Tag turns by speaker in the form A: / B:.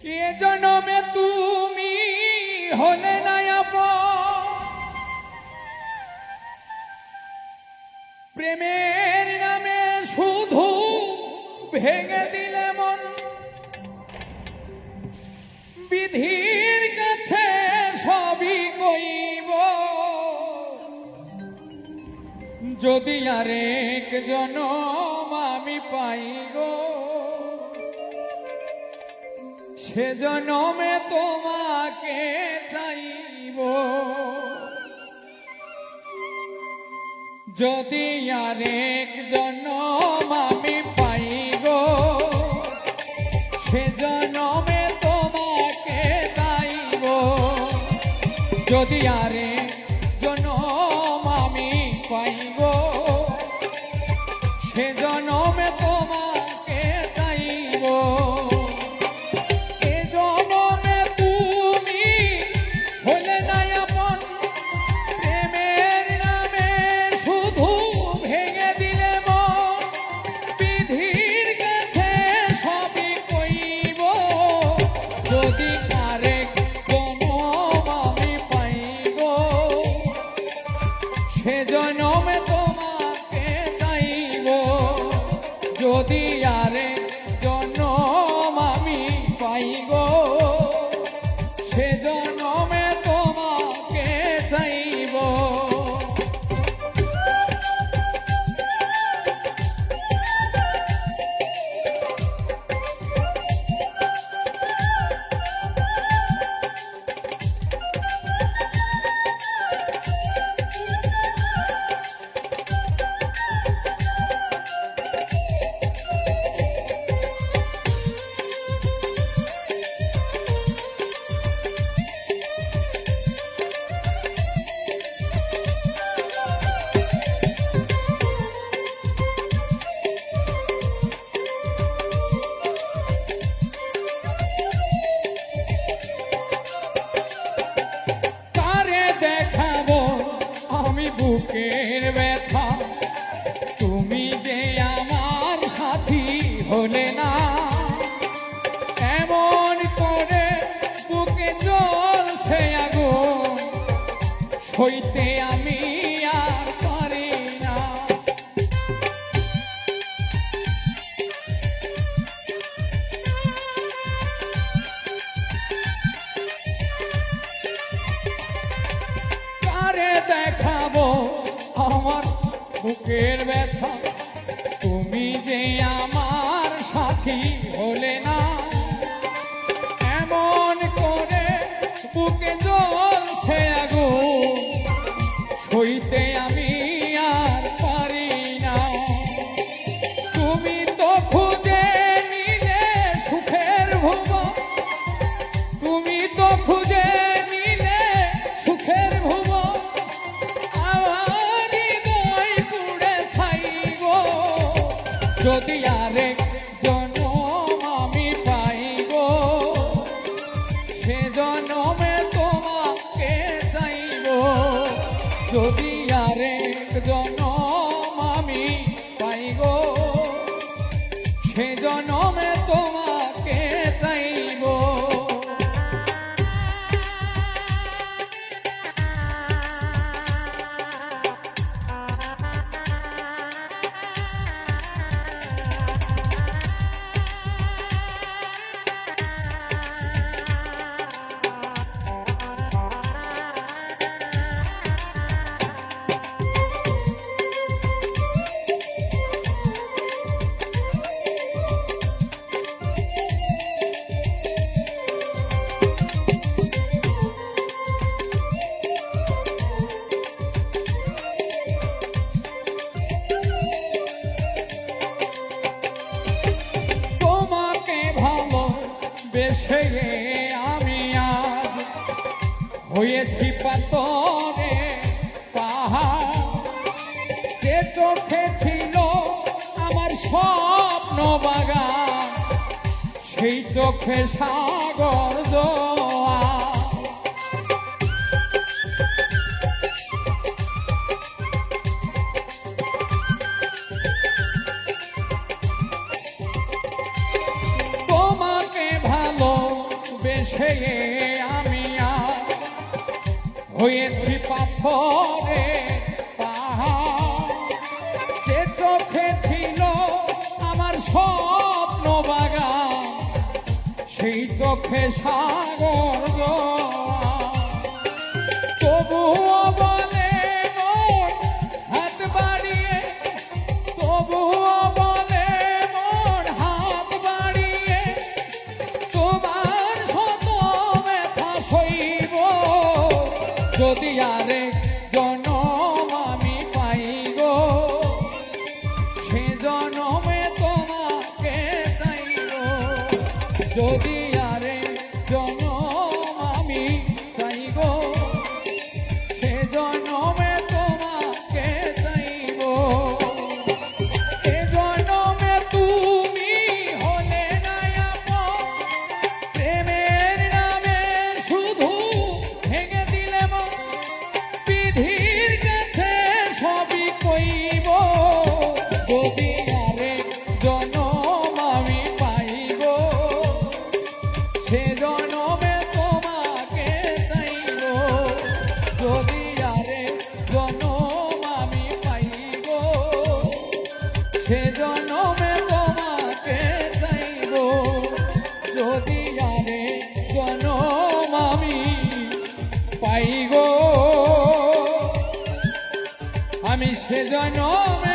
A: কে জনমে তুমি হলে না আপন, প্রেমের নামে শুধু ভেঙে দিলে মন। বিধির কাছে সবই কইব, যদি আরেক জনম আমি পাই গো, সে জনমে তোমাকে চাইব। যদি আরেক জনম আমি পাই গো, সে জনমে তোমাকে চাইব। যদি আরেক জনম আমি পাই গো, সে জনমে তোমাকে চাইব। যদি আরেক জনম আমি পাই গো, সে জনমে তোমাকে চাইব। বুকের ব্যথা তুমি যে আমার সাথী হলে না, এমন করে বুকে জ্বলছে আগুন, সইতে আমি আর পারি না। কারে দেখাবো আমার বুকের ব্যথা, তুমি যে আমার সাথী হলে না, এমন করে বুকে জ্বলছে আগুন, সইতে আমি আর পারি না। তুমি তো খুঁজে নিলে সুখের ভুবন, তুমি তো খুঁজে নিলে সুখের ভুবন, যদি আরেক জনম আমি পাই গো, সে জনমে তোমাকে চাইব। যদি আরেক জনম আমি পাই গো, সে জনমে তোমাকে চাইব। বেশে আমি আজ হয়েছি পাথরে পাহাড়, যে চোখে ছিল আমার স্বপ্ন বাগান, সেই চোখে সাগর জোয়ার। তোমাকে ভালো বেশে আমি আজ হয়েছি পাথরে পাহাড়। যে চোখে ছিল আমার স্বপ্ন বাগান, সেই চোখে সাগর জোয়ার। তবুও বলে মন হাত বাড়িয়ে, তবুও বলে মন হাত বাড়িয়ে, তোমার শত ব্যথা সইব যদি আরে জনম আমি পাই গো, সে জনমে তোমাকে চাইব। যদি আরে জনম আমি চাই গো, সে জনমে তোমাকে চাইব। এ জনমে তুমি হলে না আপন, প্রেমের নামে শুধু ভেঙে দিলে মন। বিধির কাছে সবই কইব যদি আরে জনম আমি পাইব, সে জনমে তোমাকে চাইব। যদি আরে জনম আমি পাইব, সে জনমে তোমাকে চাইব। যদি আরে জনম আমি পাই গো, আমি সে জনমে